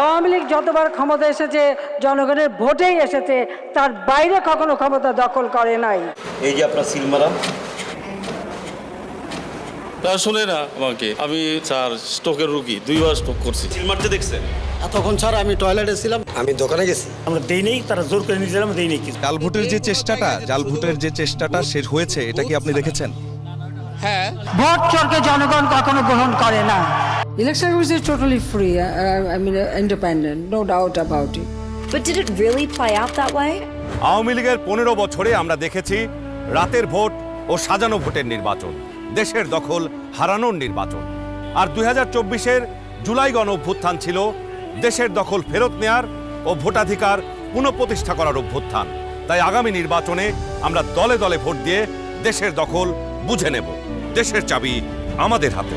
আওয়ামী লীগ যতবার ক্ষমতা এসেছে জনগণের ভোটেই এসেছে, তার বাইরে কখনো ক্ষমতা দখল করে নাই। এই যে আপনার সিলমারা, আসলে না আমাকে, আমি স্যার স্ট্রোকের রোগী, 2 বার স্ট্রোক করছি। সিল মারতে দেখছেন? তখন স্যার আমি টয়লেটে ছিলাম, আমি দোকানে গেছি। আমরা দেই নেই, তারা জোর করে নিয়েছিলাম, দেই নেই কিছু। জাল ভোটের যে চেষ্টাটা শেষ হয়েছে, এটা কি আপনি দেখেছেন? ভোট চোরকে জনগণ কখনো গ্রহণ করে না। Election was totally free, I mean independent, no doubt about it. But did it really play out that way? Awami লীগের 15 বছরে আমরা দেখেছি রাতের ভোট ও সাজানো ভোটের নির্বাচন, দেশের দখল হারানোর নির্বাচন। আর 2024-এর জুলাই গণ অভ্যুত্থান ছিল দেশের দখল ফেরত নেয়ার ও ভোটাধিকার পুনঃপ্রতিষ্ঠা করার অভ্যুত্থান। তাই আগামী নির্বাচনে আমরা দলে দলে ভোট দিয়ে দেশের দখল বুঝে নেব। দেশের চাবি আমাদের হাতে।